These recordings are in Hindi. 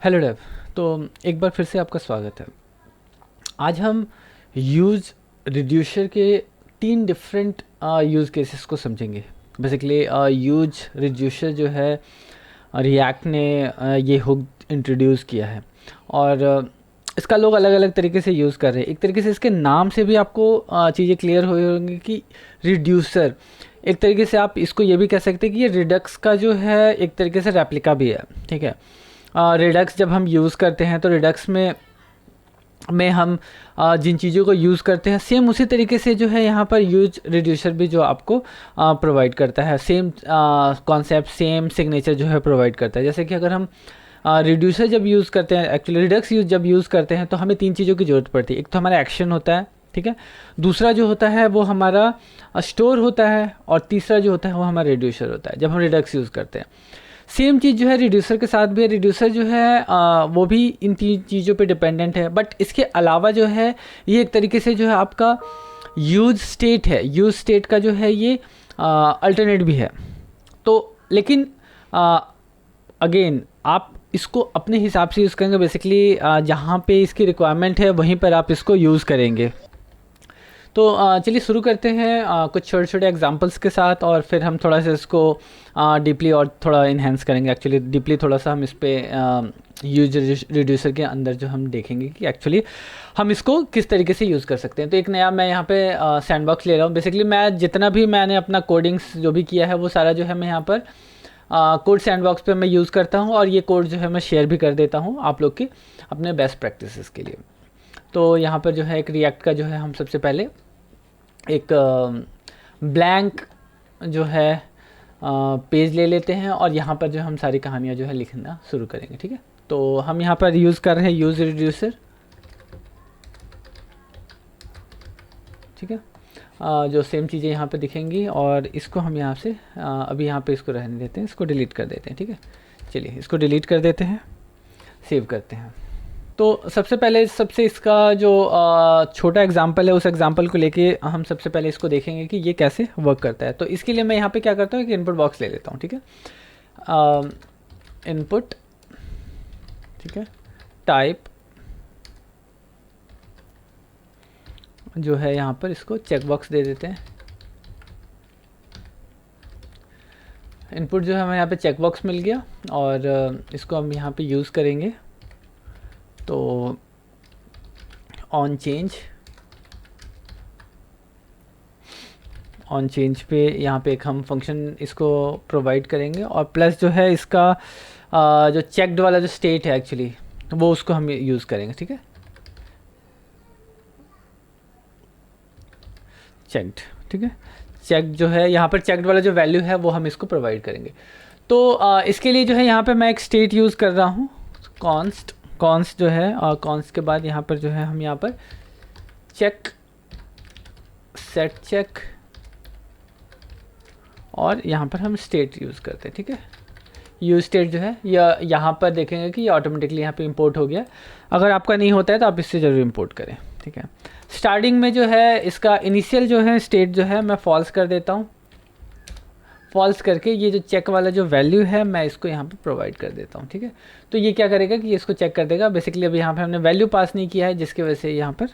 Hello Dave. तो एक बार फिर से आपका स्वागत है। आज हम यूज रिड्यूसर के तीन डिफरेंट यूज़ केसेस को समझेंगे। बेसिकली यूज रिड्यूसर जो है रिएक्ट ने ये हुक इंट्रोड्यूस किया है और इसका लोग अलग अलग तरीके से यूज़ कर रहे हैं। एक तरीके से इसके नाम से भी आपको चीज़ें क्लियर हो होंगी कि रिड्यूसर, एक तरीके से आप इसको ये भी कह सकते हैं कि ये रिडक्स का जो है एक तरीके से रेप्लिका भी है। ठीक है, रिडक्स जब हम यूज़ करते हैं तो रिडक्स में हम जिन चीज़ों को यूज़ करते हैं सेम उसी तरीके से जो है यहाँ पर यूज रिड्यूसर भी जो आपको प्रोवाइड करता है, सेम कॉन्सेप्ट सेम सिग्नेचर जो है प्रोवाइड करता है। जैसे कि अगर हम रिड्यूसर जब यूज़ करते हैं, एक्चुअली रिडक्स जब यूज़ करते हैं तो हमें तीन चीज़ों की ज़रूरत पड़ती है। एक तो हमारा एक्शन होता है, ठीक है, दूसरा जो होता है वो हमारा स्टोर होता है, और तीसरा जो होता है वो हमारा रिड्यूसर होता है जब हम रिडक्स यूज़ करते हैं। सेम चीज़ जो है रिड्यूसर के साथ भी है। रिड्यूसर जो है वो भी इन तीन चीज़ों पे डिपेंडेंट है, बट इसके अलावा जो है ये एक तरीके से जो है आपका यूज स्टेट है, यूज स्टेट का जो है ये अल्टरनेट भी है। तो लेकिन अगेन आप इसको अपने हिसाब से यूज़ करेंगे। बेसिकली जहाँ पे इसकी रिक्वायरमेंट है वहीं पर आप इसको यूज़ करेंगे। तो चलिए शुरू करते हैं कुछ छोटे छोटे एग्जांपल्स के साथ, और फिर हम थोड़ा सा इसको डीपली और थोड़ा इन्हेंस करेंगे। एक्चुअली डीपली थोड़ा सा हम इस पर यूज रिड्यूसर के अंदर जो हम देखेंगे कि एक्चुअली हम इसको किस तरीके से यूज़ कर सकते हैं। तो एक नया मैं यहाँ पे सैंडबॉक्स ले रहा हूँ। बेसिकली मैं जितना भी मैंने अपना कोडिंग्स जो भी किया है वो सारा जो है मैं यहाँ पर कोड सैंडबॉक्स पे मैं यूज़ करता हूँ, और ये कोड जो है मैं शेयर भी कर देता हूँ आप लोग के अपने बेस्ट प्रैक्टिसेस के लिए। तो यहाँ पर जो है एक रिएक्ट का जो है हम सबसे पहले एक ब्लैंक जो है पेज ले लेते हैं, और यहाँ पर जो हम सारी कहानियाँ जो है लिखना शुरू करेंगे। ठीक है, तो हम यहाँ पर यूज़ कर रहे हैं यूज़ रिड्यूसर। ठीक है, जो सेम चीज़ें यहाँ पे दिखेंगी, और इसको हम यहाँ से अभी यहाँ पे इसको रहने देते हैं, इसको डिलीट कर देते हैं। ठीक है, चलिए इसको डिलीट कर देते हैं, सेव करते हैं। तो सबसे पहले सबसे इसका जो छोटा एग्जांपल है उस एग्जांपल को लेके हम सबसे पहले इसको देखेंगे कि ये कैसे वर्क करता है। तो इसके लिए मैं यहाँ पे क्या करता हूँ, एक इनपुट बॉक्स ले लेता हूँ। ठीक है, इनपुट, ठीक है, टाइप जो है यहाँ पर इसको चेक बॉक्स दे देते हैं। इनपुट जो है हमें यहाँ पे चेक बॉक्स मिल गया, और इसको हम यहाँ पे यूज़ करेंगे। तो ऑन चेंज पे यहाँ पे एक हम फंक्शन इसको प्रोवाइड करेंगे, और प्लस जो है इसका जो चेक्ड वाला जो स्टेट है एक्चुअली वो उसको हम यूज़ करेंगे। ठीक है, चेक्ड, ठीक है, चेक जो है यहाँ पर चेक्ड वाला जो वैल्यू है वो हम इसको प्रोवाइड करेंगे। तो इसके लिए जो है यहाँ पे मैं एक स्टेट यूज़ कर रहा हूँ, कॉन्स्ट जो है, और कॉन्स्ट के बाद यहाँ पर जो है हम यहाँ पर चेक, सेट चेक, और यहाँ पर हम स्टेट यूज़ करते हैं। ठीक है, यूज स्टेट जो है या यहाँ पर देखेंगे कि ये ऑटोमेटिकली यहाँ पे इंपोर्ट हो गया। अगर आपका नहीं होता है तो आप इससे ज़रूर इंपोर्ट करें। ठीक है, स्टार्टिंग में जो है इसका इनिशियल जो है स्टेट जो है मैं फॉल्स कर देता हूँ। फॉल्स करके ये जो चेक वाला जो वैल्यू है मैं इसको यहाँ पे प्रोवाइड कर देता हूँ। ठीक है, तो ये क्या करेगा कि ये इसको चेक कर देगा। बेसिकली अभी यहाँ पे हमने वैल्यू पास नहीं किया है जिसकी वजह से यहाँ पर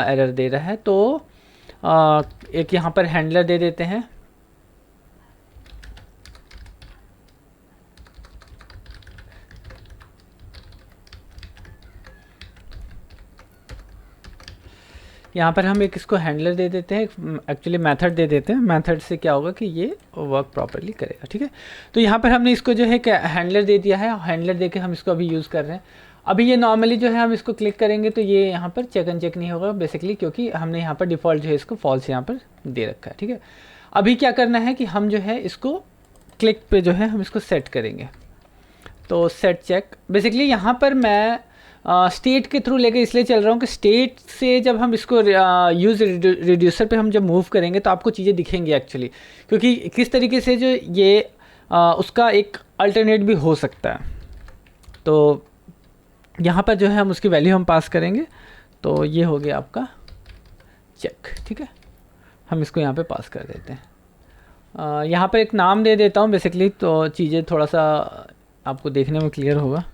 एरर दे रहा है। तो एक यहाँ पर हैंडलर दे देते हैं। यहाँ पर हम एक इसको हैंडलर दे देते हैं, एक्चुअली मेथड दे देते हैं। मेथड से क्या होगा कि ये वर्क प्रॉपर्ली करेगा। ठीक है, तो यहाँ पर हमने इसको जो है हैंडलर दे दिया है। हैंडलर दे के हम इसको अभी यूज़ कर रहे हैं। अभी ये नॉर्मली जो है हम इसको क्लिक करेंगे तो ये यहाँ पर चेक एंड चेक नहीं होगा बेसिकली, क्योंकि हमने यहाँ पर डिफ़ॉल्ट जो है इसको फॉल्स यहाँ पर दे रखा है। ठीक है, अभी क्या करना है कि हम जो है इसको क्लिक पे जो है हम इसको सेट करेंगे। तो सेट चेक, बेसिकली यहाँ पर मैं स्टेट के थ्रू लेके इसलिए चल रहा हूँ कि स्टेट से जब हम इसको यूज़ रिड्यूसर पे हम जब मूव करेंगे तो आपको चीज़ें दिखेंगी एक्चुअली, क्योंकि किस तरीके से जो ये उसका एक अल्टरनेट भी हो सकता है। तो यहाँ पर जो है हम उसकी वैल्यू हम पास करेंगे। तो ये हो गया आपका चेक। ठीक है, हम इसको यहाँ पे पास कर देते हैं। यहाँ पर एक नाम दे देता हूँ बेसिकली, तो चीज़ें थोड़ा सा आपको देखने में क्लियर होगा।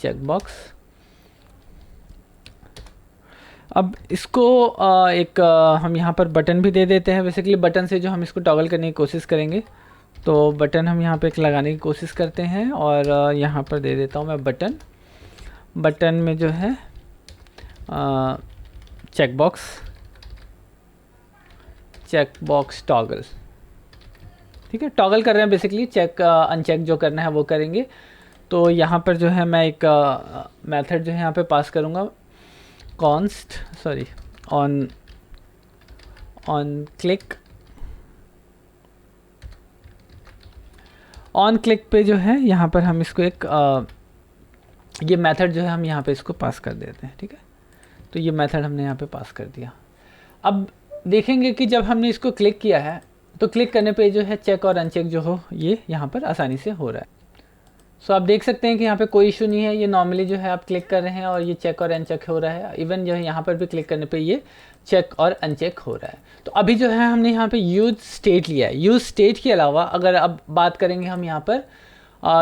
Check box. अब इसको हम यहाँ पर बटन भी दे देते हैं। बेसिकली बटन से जो हम इसको टॉगल करने की कोशिश करेंगे, तो बटन हम यहाँ पे एक लगाने की कोशिश करते हैं और यहाँ पर दे देता हूँ मैं बटन में जो है चेक बॉक्स टॉगल। ठीक है, टॉगल कर रहे हैं बेसिकली, चेक अनचेक जो करना है वो करेंगे। तो यहाँ पर जो है मैं एक मेथड जो है यहाँ पे पास करूँगा, ऑन क्लिक पे जो है यहाँ पर हम इसको एक ये मेथड जो है हम यहाँ पे इसको पास कर देते हैं। ठीक है, तो ये मेथड हमने यहाँ पे पास कर दिया। अब देखेंगे कि जब हमने इसको क्लिक किया है तो क्लिक करने पे जो है चेक और अनचेक जो हो ये यहाँ पर आसानी से हो रहा है। सो आप देख सकते हैं कि यहाँ पे कोई इशू नहीं है। ये नॉर्मली जो है आप क्लिक कर रहे हैं और ये चेक और अनचेक हो रहा है। इवन जो है यहाँ पर भी क्लिक करने पे ये चेक और अनचेक हो रहा है। तो अभी जो है हमने यहाँ पे यूज स्टेट लिया है। यूज स्टेट के अलावा अगर अब बात करेंगे हम यहाँ पर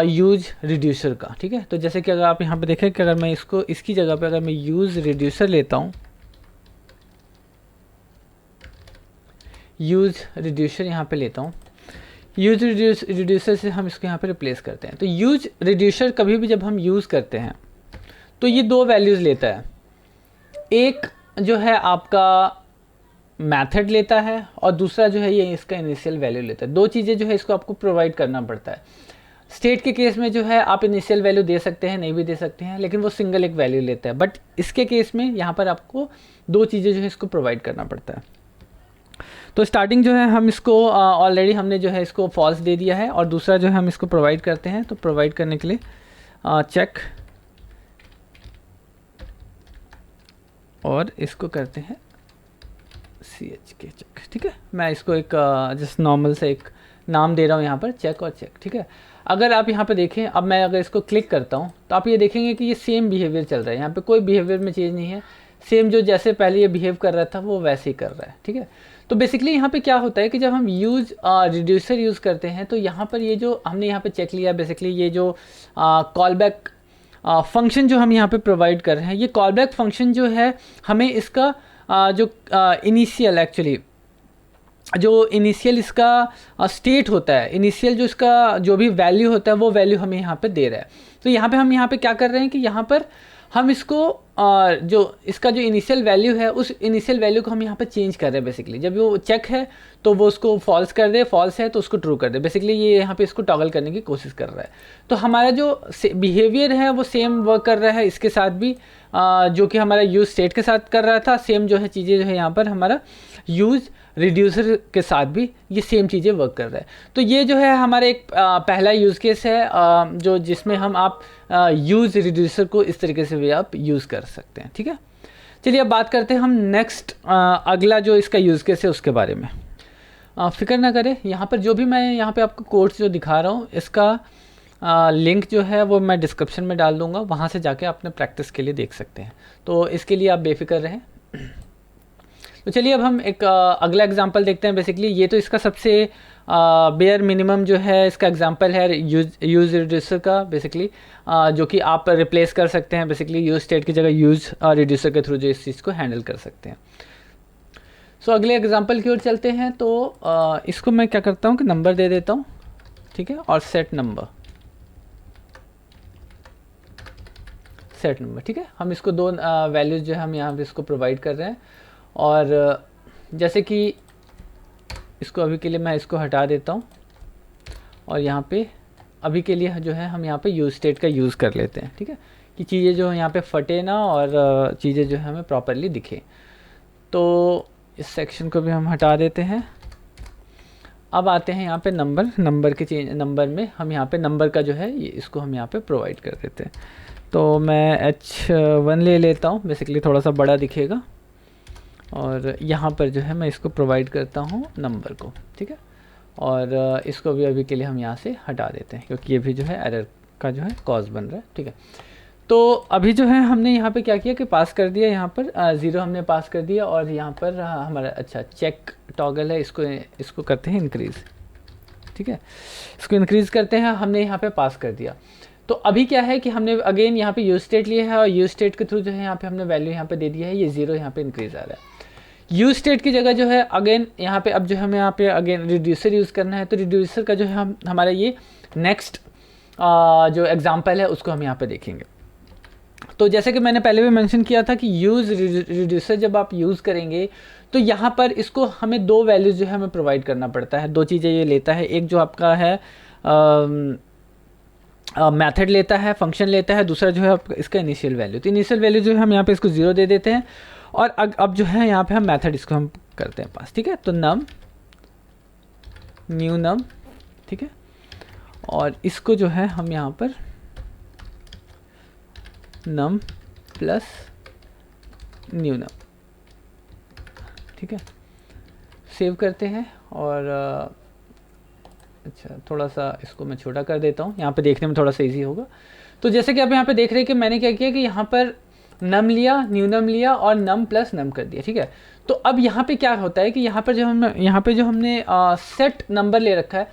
यूज रिड्यूसर का। ठीक है, तो जैसे कि अगर आप यहाँ पे देखें कि अगर मैं इसकी जगह पे अगर मैं यूज रिड्यूसर लेता हूँ, यूज रिड्यूसर यहाँ पे लेता हूँ, यूज रिड्यूसर से हम इसको यहाँ पे रिप्लेस करते हैं। तो यूज रिड्यूसर कभी भी जब हम यूज़ करते हैं तो ये दो वैल्यूज़ लेता है। एक जो है आपका मेथड लेता है और दूसरा जो है ये इसका इनिशियल वैल्यू लेता है। दो चीज़ें जो है इसको आपको प्रोवाइड करना पड़ता है। स्टेट के केस में जो है आप इनिशियल वैल्यू दे सकते हैं, नहीं भी दे सकते हैं, लेकिन वो सिंगल एक वैल्यू लेता है। बट इसके केस में यहाँ पर आपको दो चीज़ें जो है इसको प्रोवाइड करना पड़ता है। तो स्टार्टिंग जो है हम इसको ऑलरेडी हमने जो है इसको फॉल्स दे दिया है और दूसरा जो है हम इसको प्रोवाइड करते हैं। तो प्रोवाइड करने के लिए चेक और इसको करते हैं CHK चेक। ठीक है, मैं इसको एक जस्ट नॉर्मल से एक नाम दे रहा हूँ यहाँ पर, चेक और चेक। ठीक है, अगर आप यहाँ पे देखें, अब मैं अगर इसको क्लिक करता हूँ तो आप ये देखेंगे कि ये सेम बिहेवियर चल रहा है। यहाँ पे कोई बिहेवियर में चेंज नहीं है, सेम जो जैसे पहले ये बिहेव कर रहा था वो वैसे ही कर रहा है। ठीक है, तो बेसिकली यहाँ पे क्या होता है कि जब हम यूज रिड्यूसर यूज़ करते हैं तो यहाँ पर ये जो हमने यहाँ पे चेक लिया, बेसिकली ये जो कॉल बैक फंक्शन जो हम यहाँ पे प्रोवाइड कर रहे हैं, ये कॉल बैक फंक्शन जो है हमें इसका जो इनिशियल एक्चुअली जो इनिशियल इसका स्टेट होता है, इनिशियल जो इसका जो भी वैल्यू होता है वो वैल्यू हमें यहाँ पे दे रहा है। तो यहाँ पे हम यहाँ पे क्या कर रहे हैं कि यहाँ पर हम इसको जो इसका जो इनिशियल वैल्यू है उस इनिशियल वैल्यू को हम यहाँ पे चेंज कर रहे हैं। बेसिकली जब वो चेक है तो वो उसको फॉल्स कर दे, फॉल्स है तो उसको ट्रू कर दे। बेसिकली ये यहाँ पे इसको टॉगल करने की कोशिश कर रहा है। तो हमारा जो बिहेवियर है वो सेम वर्क कर रहा है इसके साथ भी, जो कि हमारा यूज स्टेट के साथ कर रहा था। सेम जो है चीज़ें जो है यहाँ पर हमारा यूज रिड्यूसर के साथ भी ये सेम चीज़ें वर्क कर रहा है। तो ये जो है हमारा एक पहला यूज़ केस है जो जिसमें हम आप यूज़ रिड्यूसर को इस तरीके से भी आप यूज़ कर सकते हैं। ठीक है, चलिए अब बात करते हैं हम नेक्स्ट अगला जो इसका यूज़ केस है उसके बारे में। फिक्र ना करें, यहाँ पर जो भी मैं यहाँ पे आपको कोड्स जो दिखा रहा हूँ इसका लिंक जो है वो मैं डिस्क्रिप्शन में डाल दूँगा, वहाँ से जाके अपने प्रैक्टिस के लिए देख सकते हैं। तो इसके लिए आप बेफिक्र रहें। तो चलिए अब हम एक अगला एग्जांपल देखते हैं। बेसिकली ये तो इसका सबसे बेयर मिनिमम जो है इसका एग्जांपल है यूज रिड्यूसर का, बेसिकली जो कि आप रिप्लेस कर सकते हैं बेसिकली यूज स्टेट की जगह यूज रिड्यूसर के थ्रू जो इस चीज़ को हैंडल कर सकते हैं। सो अगले एग्जांपल की ओर चलते हैं। तो इसको मैं क्या करता हूँ कि नंबर दे देता हूँ, ठीक है, और सेट नंबर, ठीक है। हम इसको दो वैल्यूज़ जो है हम यहाँ पे इसको प्रोवाइड कर रहे हैं। और जैसे कि इसको अभी के लिए मैं इसको हटा देता हूँ और यहाँ पे अभी के लिए जो है हम यहाँ पे यूज स्टेट का यूज़ कर लेते हैं। ठीक है, कि चीज़ें जो यहाँ पे फटे ना और चीज़ें जो है हमें प्रॉपरली दिखे। तो इस सेक्शन को भी हम हटा देते हैं। अब आते हैं यहाँ पे नंबर के नंबर में हम यहाँ पे नंबर का जो है ये इसको हम यहाँ पे प्रोवाइड कर देते हैं। तो मैं H1 ले लेता हूँ, बेसिकली थोड़ा सा बड़ा दिखेगा, और यहाँ पर जो है मैं इसको प्रोवाइड करता हूँ नंबर को। ठीक है, और इसको भी अभी के लिए हम यहाँ से हटा देते हैं क्योंकि ये भी जो है एरर का जो है कॉज बन रहा है। ठीक है, तो अभी जो है हमने यहाँ पे क्या किया कि पास कर दिया, यहाँ पर 0 हमने पास कर दिया और यहाँ पर हमारा अच्छा चेक टॉगल है, इसको करते हैं इंक्रीज़। ठीक है, इसको इंक्रीज़ करते हैं, हमने यहाँ पे पास कर दिया। तो अभी क्या है कि हमने अगेन यहाँ पे यूज स्टेट लिया है और यूज स्टेट के थ्रू जो है यहाँ पे हमने वैल्यू यहाँ पे दे दिया है, ये 0 यहाँ पे इंक्रीज आ रहा है। यूज स्टेट की जगह जो है अगेन यहाँ पे अब जो हमें यहाँ पे अगेन रिड्यूसर यूज़ करना है, तो रिड्यूसर का जो है हमारा ये नेक्स्ट जो एग्जाम्पल है उसको हम यहाँ पे देखेंगे। तो जैसे कि मैंने पहले भी मेंशन किया था कि यूज़ रिड्यूसर जब आप यूज़ करेंगे तो यहाँ पर इसको हमें दो वैल्यूज़ जो है हमें प्रोवाइड करना पड़ता है। दो चीज़ें ये लेता है, एक जो आपका है मेथड लेता है, फंक्शन लेता है, दूसरा जो है इसका इनिशियल वैल्यू। तो इनिशियल वैल्यू जो है हम यहाँ पे इसको 0 दे देते हैं और अब जो है यहाँ पे हम मेथड इसको हम करते हैं पास, ठीक है। तो नम न्यू नम, ठीक है, और इसको जो है हम यहाँ पर नम प्लस न्यू नम, ठीक है, सेव करते हैं। और अच्छा थोड़ा सा इसको मैं छोटा कर देता हूँ, यहाँ पे देखने में थोड़ा सा इजी होगा। तो जैसे कि आप यहाँ पे देख रहे हैं कि मैंने क्या किया कि यहाँ पर नम लिया, न्यू नम लिया और नम प्लस नम कर दिया, ठीक है। तो अब यहाँ पे क्या होता है कि यहाँ पर जो हमने सेट नंबर ले रखा है,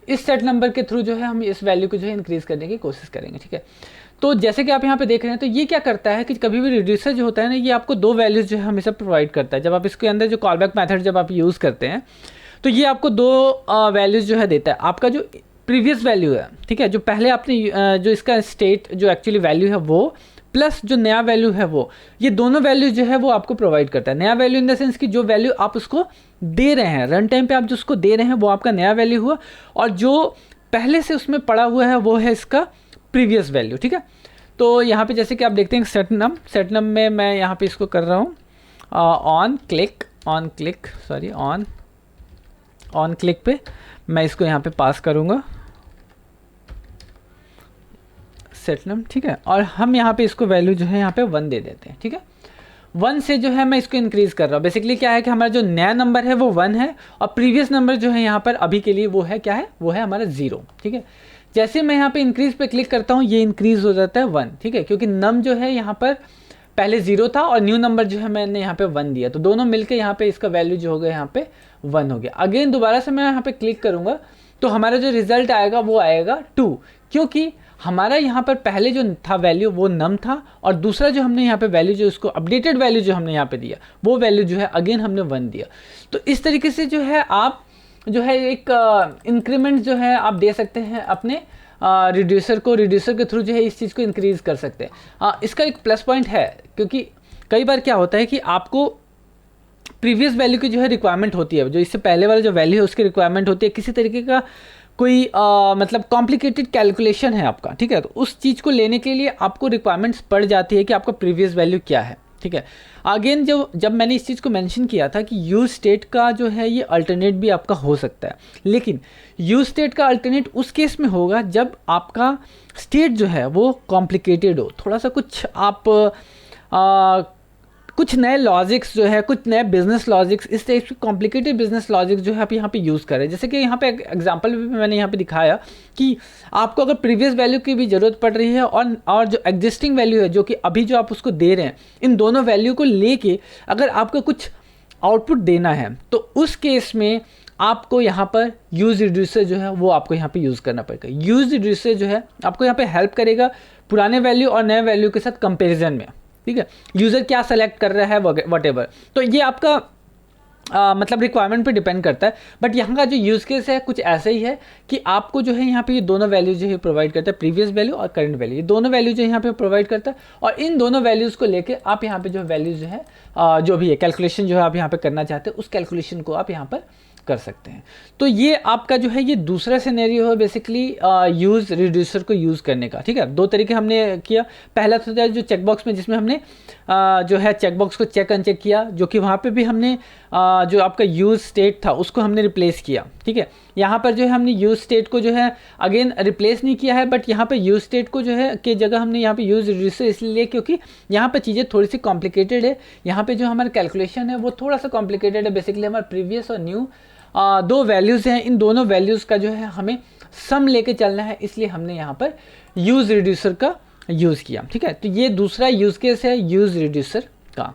इस सेट नंबर के थ्रू जो है हम इस वैल्यू को जो है इंक्रीज़ करने की कोशिश करेंगे, ठीक है। तो जैसे कि आप यहाँ पे देख रहे हैं, तो ये क्या करता है कि कभी भी रिड्यूसर जो होता है ना, ये आपको दो वैल्यूज़ जो है हमेशा प्रोवाइड करता है। जब आप इसके अंदर जो कॉलबैक मेथड जब आप यूज़ करते हैं तो ये आपको दो वैल्यूज़ जो है देता है। आपका जो प्रीवियस वैल्यू है, ठीक है, जो पहले आपने जो इसका स्टेट जो एक्चुअली वैल्यू है वो, प्लस जो नया वैल्यू है वो, ये दोनों वैल्यू जो है वो आपको प्रोवाइड करता है। नया वैल्यू इन द सेंस कि जो वैल्यू आप उसको दे रहे हैं, रन टाइम पे आप जो उसको दे रहे हैं वो आपका नया वैल्यू हुआ, और जो पहले से उसमें पड़ा हुआ है वो है इसका प्रीवियस वैल्यू, ठीक है। तो यहाँ पे जैसे कि आप देखते हैं सेट नम में मैं यहाँ पे इसको कर रहा हूँ ऑन क्लिक पे मैं इसको यहाँ पे पास करूँगा सेट नम, ठीक है। और हम यहाँ पे इसको वैल्यू जो है यहाँ पे 1 दे देते हैं, ठीक है। 1 से जो है मैं इसको इंक्रीज़ कर रहा हूँ। बेसिकली क्या है कि हमारा जो नया नंबर है वो 1 है और प्रीवियस नंबर जो है यहाँ पर अभी के लिए वो है क्या है, वो है हमारा 0, ठीक है। जैसे मैं यहाँ पे इंक्रीज़ पे क्लिक करता हूँ, ये इंक्रीज़ हो जाता है 1, ठीक है, क्योंकि नम जो है यहाँ पर पहले 0 था और न्यू नंबर जो है मैंने यहाँ पे 1 दिया, तो दोनों मिलके यहाँ पे इसका वैल्यू जो हो गया यहाँ पे 1 हो गया। अगेन दोबारा से मैं यहाँ पे क्लिक करूँगा तो हमारा जो रिजल्ट आएगा वो आएगा 2, क्योंकि हमारा यहाँ पर पहले जो था वैल्यू वो नम था और दूसरा जो हमने यहाँ पे वैल्यू जो उसको अपडेटेड वैल्यू जो हमने यहाँ पे दिया वो वैल्यू जो है अगेन हमने 1 दिया। तो इस तरीके से जो है आप जो है एक इंक्रीमेंट जो है आप दे सकते हैं अपने रिड्यूसर के थ्रू जो है इस चीज़ को इंक्रीज़ कर सकते हैं। इसका एक प्लस पॉइंट है, क्योंकि कई बार क्या होता है कि आपको प्रीवियस वैल्यू की जो है रिक्वायरमेंट होती है, जो इससे पहले वाला जो वैल्यू है उसकी रिक्वायरमेंट होती है, किसी तरीके का कोई मतलब कॉम्प्लिकेटेड कैलकुलेशन है आपका, ठीक है, तो उस चीज़ को लेने के लिए आपको रिक्वायरमेंट्स पड़ जाती है कि आपका प्रीवियस वैल्यू क्या है, ठीक है। अगेन जब मैंने इस चीज़ को मेंशन किया था कि यूज स्टेट का जो है ये अल्टरनेट भी आपका हो सकता है, लेकिन यूज स्टेट का अल्टरनेट उस केस में होगा जब आपका स्टेट जो है वो कॉम्प्लिकेटेड हो, थोड़ा सा कुछ आप कुछ नए लॉजिक्स जो है, कुछ नए बिजनेस लॉजिक्स, इस टाइप के कॉम्प्लिकेटेड बिजनेस लॉजिक्स जो है आप यहाँ पे यूज़ करें। जैसे कि यहाँ पे एग्जांपल भी मैंने यहाँ पे दिखाया कि आपको अगर प्रीवियस वैल्यू की भी ज़रूरत पड़ रही है और जो एग्जिस्टिंग वैल्यू है जो कि अभी जो आप उसको दे रहे हैं, इन दोनों वैल्यू को लेके अगर आपको कुछ आउटपुट देना है तो उस केस में आपको यहाँ पर यूज़ रिड्यूसर जो है वो आपको यहाँ पे यूज़ करना पड़ेगा। यूज़ रिड्यूसर जो है आपको यहाँ पे हेल्प करेगा पुराने वैल्यू और नए वैल्यू के साथ कंपेरिजन में, ठीक है, यूज़र क्या सेलेक्ट कर रहा है वटेवर। तो ये आपका मतलब रिक्वायरमेंट पे डिपेंड करता है, बट यहाँ का जो यूज़ केस है कुछ ऐसा ही है कि आपको जो है यहाँ पे ये दोनों वैल्यू जो है प्रोवाइड करता है, प्रीवियस वैल्यू और करंट वैल्यू, ये दोनों वैल्यू जो यहाँ पे प्रोवाइड करता है, और इन दोनों वैल्यूज़ को लेके आप यहाँ पे जो वैल्यू जो है जो भी है कैलकुलेशन जो है आप यहाँ पे करना चाहते हैं उस कैलकुलेशन को आप यहाँ पर कर सकते हैं। तो ये आपका जो है ये दूसरा सिनेरियो है बेसिकली यूज़ रिड्यूसर को यूज़ करने का, ठीक है। दो तरीके हमने किया, पहला था जो चेकबॉक्स में जिसमें हमने जो है चेकबॉक्स को चेक अनचेक किया, जो कि वहाँ पे भी हमने जो आपका यूज़ स्टेट था उसको हमने रिप्लेस किया, ठीक है। यहाँ पर जो है हमने यूज़ स्टेट को जो है अगेन रिप्लेस नहीं किया है, बट यहाँ पे यूज़ स्टेट को जो है की जगह हमने यहाँ पे यूज़ रिड्यूसर इसलिए क्योंकि यहाँ पर चीज़ें थोड़ी सी कॉम्प्लिकेटेड है। यहाँ पे जो हमारा कैलकुलेशन है वो थोड़ा सा कॉम्प्लिकेटेड है। बेसिकली हमारा प्रीवियस और न्यू दो वैल्यूज़ हैं, इन दोनों वैल्यूज़ का जो है हमें सम लेके चलना है, इसलिए हमने यहाँ पर यूज़ रिड्यूसर का यूज़ किया, ठीक है। तो ये दूसरा यूज़ केस है यूज़ रिड्यूसर का।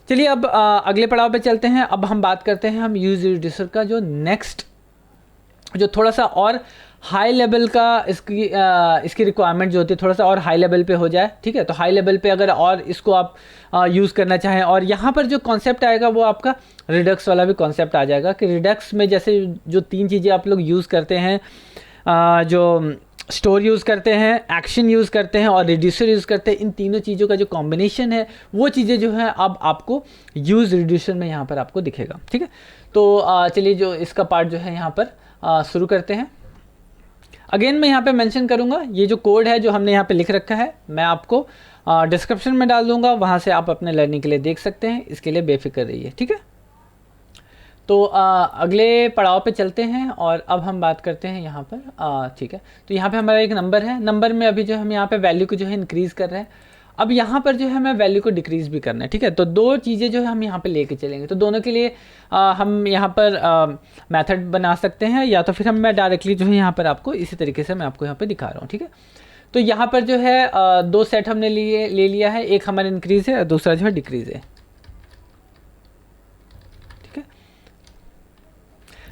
चलिए अब अगले पड़ाव पे चलते हैं। अब हम बात करते हैं हम यूज़ रिड्यूसर का जो नेक्स्ट जो थोड़ा सा और हाई लेवल का इसकी रिक्वायरमेंट जो होती है थोड़ा सा और हाई लेवल पे हो जाए, ठीक है। तो हाई लेवल पे अगर और इसको आप यूज़ करना चाहें, और यहाँ पर जो कॉन्सेप्ट आएगा वो आपका रिडक्स वाला भी कॉन्सेप्ट आ जाएगा कि रिडक्स में जैसे जो 3 चीज़ें आप लोग यूज़ करते हैं, जो स्टोर यूज़ करते हैं, एक्शन यूज़ करते हैं और रिड्यूसर यूज़ करते हैं, इन तीनों चीज़ों का जो कॉम्बिनेशन है वो चीज़ें जो है अब आपको यूज़ रिड्यूसर में यहाँ पर आपको दिखेगा, ठीक है। तो चलिए जो इसका पार्ट जो है यहाँ पर शुरू करते हैं। अगेन मैं यहाँ पे मेंशन करूँगा, ये जो कोड है जो हमने यहाँ पे लिख रखा है मैं आपको डिस्क्रिप्शन में डाल दूँगा, वहाँ से आप अपने लर्निंग के लिए देख सकते हैं, इसके लिए बेफिक्र रहिए, ठीक है। तो अगले पड़ाव पे चलते हैं और अब हम बात करते हैं यहाँ पर, ठीक है। तो यहाँ पे हमारा एक नंबर है, नंबर में अभी जो हम यहाँ पे वैल्यू को जो है इंक्रीज़ कर रहे हैं। अब यहाँ पर जो है हमें वैल्यू को डिक्रीज़ भी करना है, ठीक है। तो 2 चीज़ें जो है हम यहाँ पे लेके चलेंगे, तो दोनों के लिए हम यहाँ पर मेथड बना सकते हैं, या तो फिर मैं डायरेक्टली जो है यहाँ पर आपको इसी तरीके से मैं आपको यहाँ पर दिखा रहा हूँ, ठीक है। तो यहाँ पर जो है 2 सेट हमने ले लिया है, एक हमारा इंक्रीज़ है और दूसरा जो है डिक्रीज़ है,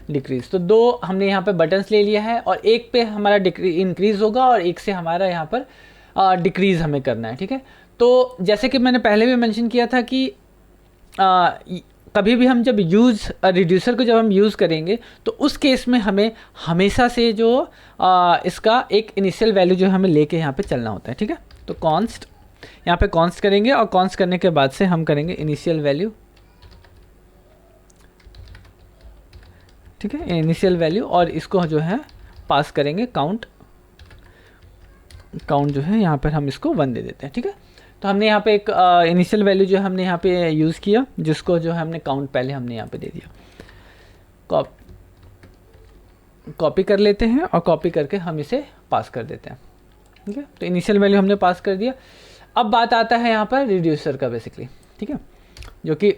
डिक्रीज़। तो 2 हमने यहाँ पे बटन्स ले लिया है और एक पे हमारा इंक्रीज़ होगा और एक से हमारा यहाँ पर डिक्रीज़ हमें करना है, ठीक है। तो जैसे कि मैंने पहले भी मेंशन किया था कि कभी भी हम जब रिड्यूसर को जब हम यूज़ करेंगे तो उस केस में हमें हमेशा से जो इसका एक इनिशियल वैल्यू जो हमें लेके यहाँ पे चलना होता है, ठीक है। तो कॉन्स्ट यहाँ पे कॉन्स्ट करेंगे और कॉन्स्ट करने के बाद से हम करेंगे इनिशियल वैल्यू, ठीक है, इनिशियल वैल्यू, और इसको जो है पास करेंगे काउंट जो है यहाँ पर हम इसको 1 दे देते हैं, ठीक है। तो हमने यहाँ पे एक इनिशियल वैल्यू जो हमने यहाँ पे यूज़ किया, जिसको जो है हमने काउंट पहले हमने यहाँ पे दे दिया। कॉपी कर लेते हैं और कॉपी करके हम इसे पास कर देते हैं, ठीक है। तो इनिशियल वैल्यू हमने पास कर दिया। अब बात आता है यहाँ पर रिड्यूसर का बेसिकली, ठीक है, जो कि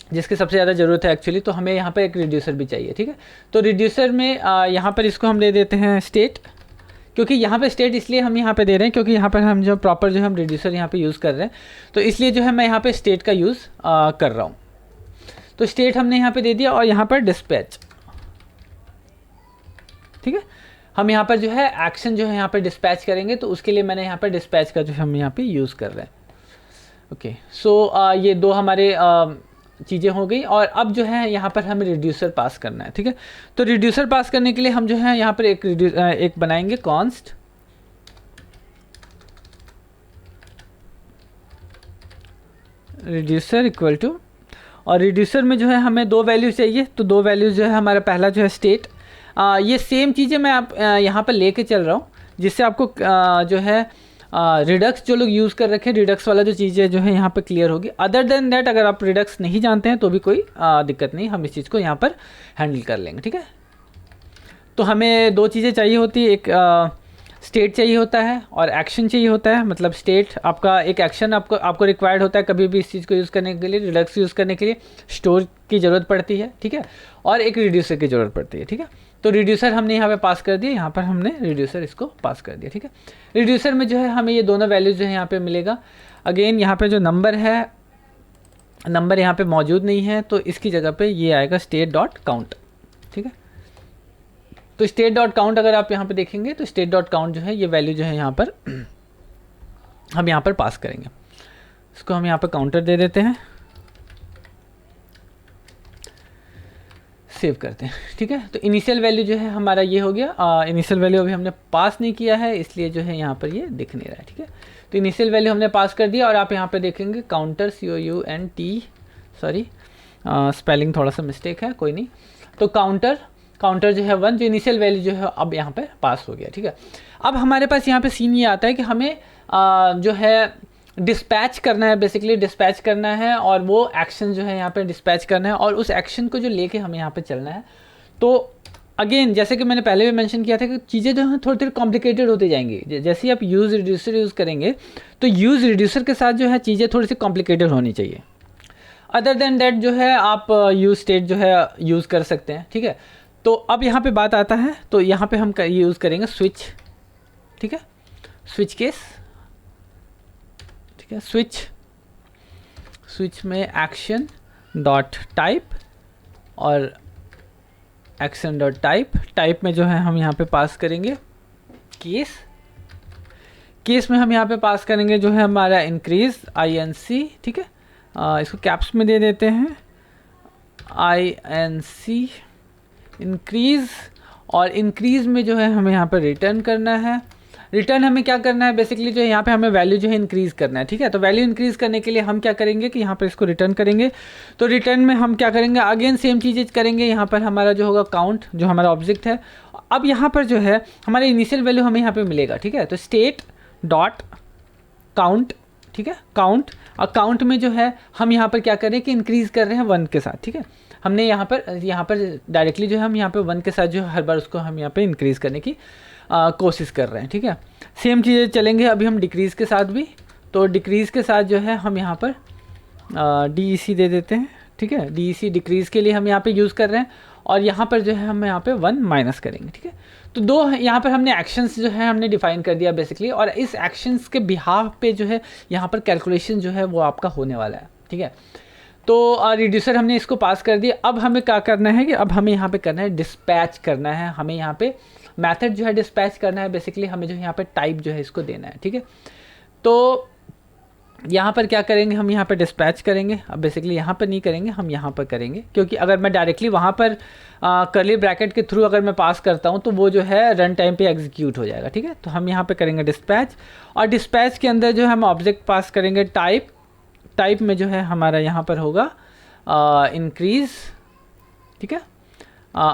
जिसकी सबसे ज़्यादा ज़रूरत है एक्चुअली। तो हमें यहाँ पर एक रिड्यूसर भी चाहिए, ठीक है। तो रिड्यूसर में यहाँ पर इसको हम दे देते हैं स्टेट, क्योंकि यहाँ पे स्टेट इसलिए हम यहाँ पे दे रहे हैं क्योंकि यहाँ पर हम जो प्रॉपर जो हम रिड्यूसर यहाँ पे यूज़ कर रहे हैं, तो इसलिए जो है मैं यहाँ पे स्टेट का यूज़ कर रहा हूँ। तो स्टेट हमने यहाँ पे दे दिया और यहाँ पर डिस्पैच, ठीक है। हम यहाँ पर जो है एक्शन जो है यहाँ पर डिस्पैच करेंगे, तो उसके लिए मैंने यहाँ पर डिस्पैच का जो हम यहाँ पे यूज़ कर रहे हैं। ओके, सो ये 2 हमारे चीज़ें हो गई, और अब जो है यहाँ पर हमें रिड्यूसर पास करना है, ठीक है। तो रिड्यूसर पास करने के लिए हम जो है यहाँ पर एक बनाएंगे कॉन्स्ट रिड्यूसर इक्वल टू, और रिड्यूसर में जो है हमें 2 वैल्यू चाहिए। तो 2 वैल्यूज जो है हमारा पहला जो है स्टेट, ये सेम चीज़ें मैं आप यहाँ पर लेके चल रहा हूँ, जिससे आपको जो है रिडक्स जो लोग यूज़ कर रखे हैं, रिडक्स वाला जो चीज़ें जो है यहाँ पर क्लियर होगी। अदर देन दैट अगर आप रिडक्स नहीं जानते हैं तो भी कोई दिक्कत नहीं, हम इस चीज़ को यहाँ पर हैंडल कर लेंगे, ठीक है। तो हमें 2 चीज़ें चाहिए होती है, एक स्टेट चाहिए होता है और एक्शन चाहिए होता है। मतलब स्टेट आपका एक एक्शन आपको रिक्वायर्ड होता है कभी भी इस चीज़ को यूज़ करने के लिए, रिडक्स यूज़ करने के लिए स्टोर की ज़रूरत पड़ती है, ठीक है, और एक रिड्यूसर की ज़रूरत पड़ती है, ठीक है। तो रिड्यूसर हमने यहाँ पे पास कर दिया, यहाँ पर हमने रिड्यूसर इसको पास कर दिया, ठीक है। रिड्यूसर में जो है हमें ये दोनों वैल्यूज जो है यहाँ पे मिलेगा। अगेन यहाँ पे जो नंबर है, नंबर यहाँ पे मौजूद नहीं है, तो इसकी जगह पे ये आएगा स्टेट डॉट काउंट, ठीक है। तो स्टेट डॉट काउंट अगर आप यहाँ पे देखेंगे तो स्टेट डॉट काउंट जो है ये वैल्यू जो है यहाँ पर हम यहाँ पर पास करेंगे। इसको हम यहाँ पर काउंटर दे देते हैं, सेव करते हैं, ठीक है। तो इनिशियल वैल्यू जो है हमारा ये हो गया। इनिशियल वैल्यू अभी हमने पास नहीं किया है, इसलिए जो है यहाँ पर ये दिख नहीं रहा है, ठीक है। तो इनिशियल वैल्यू हमने पास कर दिया, और आप यहाँ पे देखेंगे काउंटर COUNT, सॉरी स्पेलिंग थोड़ा सा मिस्टेक है, कोई नहीं। तो काउंटर जो है 1, जो इनिशियल वैल्यू जो है अब यहाँ पे पास हो गया, ठीक है। अब हमारे पास यहाँ पे सीन ये आता है कि हमें जो है डिस्पैच करना है, बेसिकली डिस्पैच करना है, और वो एक्शन जो है यहाँ पे डिस्पैच करना है, और उस एक्शन को जो लेके हमें यहाँ पे चलना है। तो अगेन जैसे कि मैंने पहले भी मेंशन किया था कि चीज़ें जो हैं थोड़ी थोड़ी कॉम्प्लिकेटेड होती जाएंगी। जैसे ही आप यूज़ रिड्यूसर यूज़ करेंगे तो यूज़ रिड्यूसर के साथ जो है चीज़ें थोड़ी सी कॉम्प्लिकेटेड होनी चाहिए। अदर देन डैट जो है आप यूज़ स्टेट जो है यूज़ कर सकते हैं, ठीक है। तो अब यहाँ पे बात आता है, तो यहाँ पे हम यूज़ करेंगे स्विच, ठीक है, स्विच केस, ठीक है। स्विच में एक्शन डॉट टाइप और एक्शन डॉट टाइप में जो है हम यहाँ पे पास करेंगे केस में हम यहाँ पे पास करेंगे जो है हमारा इंक्रीज INC, ठीक है। इसको कैप्स में दे देते हैं INC इंक्रीज, और इंक्रीज में जो है हमें यहाँ पर रिटर्न करना है। रिटर्न हमें क्या करना है बेसिकली जो है यहाँ पे हमें वैल्यू जो है इंक्रीज़ करना है, ठीक है। तो वैल्यू इंक्रीज करने के लिए हम क्या करेंगे कि यहाँ पर इसको रिटर्न करेंगे। तो रिटर्न में हम क्या करेंगे, अगेन सेम चीज़ें करेंगे। यहाँ पर हमारा जो होगा काउंट, जो हमारा ऑब्जेक्ट है। अब यहाँ पर जो है हमारा इनिशियल वैल्यू हमें यहाँ पे मिलेगा, ठीक है। तो स्टेट डॉट काउंट, ठीक है, काउंट। और काउंट में जो है हम यहाँ पर क्या करें कि इंक्रीज़ कर रहे हैं 1 के साथ, ठीक है। हमने यहाँ पर डायरेक्टली जो है हम यहाँ पे 1 के साथ जो है हर बार उसको हम यहाँ पे इंक्रीज़ करने की कोशिश कर रहे हैं, ठीक है। सेम चीज़ें चलेंगे अभी हम डिक्रीज़ के साथ भी। तो डिक्रीज़ के साथ जो है हम यहाँ पर DEC दे देते हैं, ठीक है। DEC डिक्रीज़ के लिए हम यहाँ पे यूज़ कर रहे हैं, और यहाँ पर जो है हम यहाँ पे 1 माइनस करेंगे, ठीक है। तो दो यहाँ पर हमने एक्शंस जो है हमने डिफाइन कर दिया बेसिकली, और इस एक्शंस के बिहाफ पे जो है यहाँ पर कैलकुलेशन जो है वो आपका होने वाला है, ठीक है। तो रिड्यूसर हमने इसको पास कर दिया। अब हमें क्या करना है कि अब हमें यहाँ पे करना है डिस्पैच करना है, हमें यहाँ पे मेथड जो है डिस्पैच करना है। बेसिकली हमें जो यहाँ पे टाइप जो है इसको देना है, ठीक है। तो यहाँ पर क्या करेंगे, हम यहाँ पर डिस्पैच करेंगे। अब बेसिकली यहाँ पर नहीं करेंगे, हम यहाँ पर करेंगे, क्योंकि अगर मैं डायरेक्टली वहाँ पर कर्ली ब्रैकेट के थ्रू अगर मैं पास करता हूँ तो वो जो है रन टाइम पे एग्जीक्यूट हो जाएगा, ठीक है। तो हम यहाँ पे करेंगे डिस्पैच, और डिस्पैच के अंदर जो हम ऑब्जेक्ट पास करेंगे टाइप में जो है हमारा यहाँ पर होगा इंक्रीज़, ठीक है,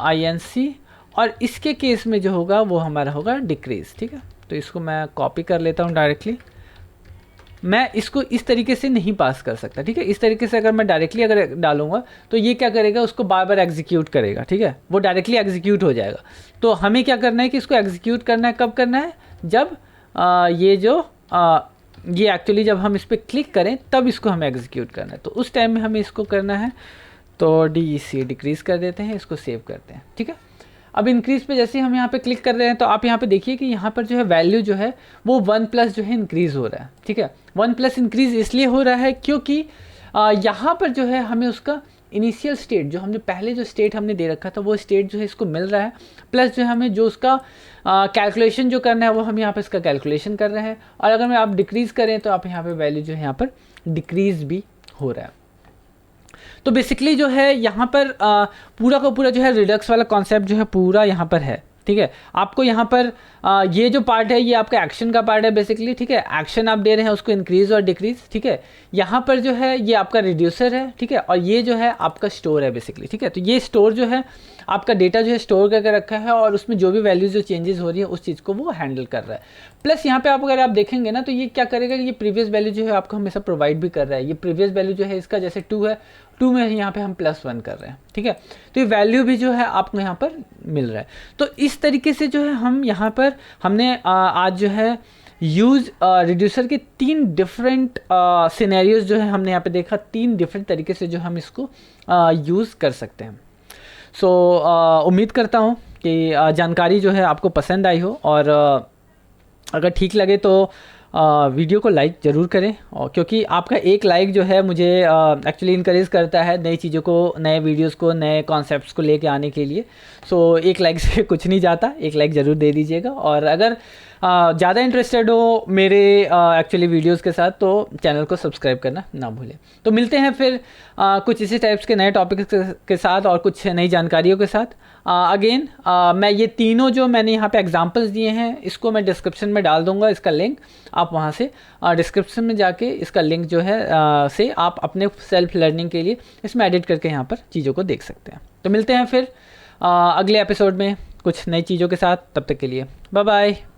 INC, और इसके केस में जो होगा वो हमारा होगा डिक्रीज़, ठीक है। तो इसको मैं कॉपी कर लेता हूँ डायरेक्टली। मैं इसको इस तरीके से नहीं पास कर सकता, ठीक है। इस तरीके से अगर मैं डायरेक्टली अगर डालूंगा तो ये क्या करेगा, उसको बार बार एग्जीक्यूट करेगा, ठीक है। वो डायरेक्टली एग्जीक्यूट हो जाएगा। तो हमें क्या करना है कि इसको एग्जीक्यूट करना है, कब करना है, जब ये एक्चुअली जब हम इस पर क्लिक करें तब इसको हमें एग्जीक्यूट करना है। तो उस टाइम में हमें इसको करना है। तो DEC डिक्रीज़ कर देते हैं, इसको सेव करते हैं, ठीक है। अब इंक्रीज़ पे जैसे हम यहाँ पे क्लिक कर रहे हैं तो आप यहाँ पे देखिए कि यहाँ पर जो है वैल्यू जो है वो 1 प्लस जो है इंक्रीज़ हो रहा है, ठीक है। 1 प्लस इंक्रीज़ इसलिए हो रहा है क्योंकि यहाँ पर जो है हमें उसका इनिशियल स्टेट, जो हमने पहले जो स्टेट हमने दे रखा था वो स्टेट जो है इसको मिल रहा है, प्लस जो हमें जो उसका कैलकुलेशन जो करना है वो हम यहाँ पर इसका कैलकुलेशन कर रहे हैं। और अगर मैं आप डिक्रीज़ करें तो आप यहाँ पर वैल्यू जो है यहाँ पर डिक्रीज़ भी हो रहा है। तो बेसिकली जो है यहाँ पर पूरा का पूरा जो है रिडक्स वाला कॉन्सेप्ट जो है पूरा यहाँ पर है, ठीक है। आपको यहाँ पर ये जो पार्ट है ये आपका एक्शन का पार्ट है बेसिकली, ठीक है। एक्शन आप दे रहे हैं उसको इंक्रीज़ और डिक्रीज़, ठीक है। यहाँ पर जो है ये आपका रिड्यूसर है, ठीक है, और ये जो है आपका स्टोर है बेसिकली, ठीक है। तो ये स्टोर जो है आपका डेटा जो है स्टोर करके रखा है, और उसमें जो भी वैल्यूज़ जो चेंजेस हो रही है उस चीज़ को वो हैंडल कर रहा है। प्लस यहाँ पे आप अगर आप देखेंगे ना तो ये क्या करेगा कि ये प्रीवियस वैल्यू जो है आपको हमेशा प्रोवाइड भी कर रहा है। ये प्रीवियस वैल्यू जो है इसका जैसे 2 है, 2 में यहाँ पे हम +1 कर रहे हैं, ठीक है। तो ये वैल्यू भी जो है आपको यहाँ पर मिल रहा है। तो इस तरीके से जो है हम यहाँ पर हमने आज जो है यूज़ रिड्यूसर के 3 डिफरेंट सिनेरियोज जो है हमने यहाँ पे देखा। 3 डिफरेंट तरीके से जो हम इसको यूज़ कर सकते हैं। सो उम्मीद करता हूँ कि जानकारी जो है आपको पसंद आई हो, और अगर ठीक लगे तो वीडियो को लाइक ज़रूर करें, और क्योंकि आपका एक लाइक जो है मुझे एक्चुअली इनकरेज करता है नई चीज़ों को, नए वीडियोस को, नए कॉन्सेप्ट्स को लेके आने के लिए। सो एक लाइक से कुछ नहीं जाता, एक लाइक ज़रूर दे दीजिएगा। और अगर ज़्यादा इंटरेस्टेड हो मेरे एक्चुअली वीडियोस के साथ तो चैनल को सब्सक्राइब करना ना भूलें। तो मिलते हैं फिर कुछ इसी टाइप्स के नए टॉपिक्स के साथ और कुछ नई जानकारियों के साथ। अगेन मैं ये तीनों जो मैंने यहाँ पे एग्जांपल्स दिए हैं इसको मैं डिस्क्रिप्शन में डाल दूँगा, इसका लिंक आप वहाँ से डिस्क्रिप्शन में जाके इसका लिंक जो है से आप अपने सेल्फ लर्निंग के लिए इसमें एडिट करके यहाँ पर चीज़ों को देख सकते हैं। तो मिलते हैं फिर अगले एपिसोड में कुछ नई चीज़ों के साथ, तब तक के लिए बाय बाय।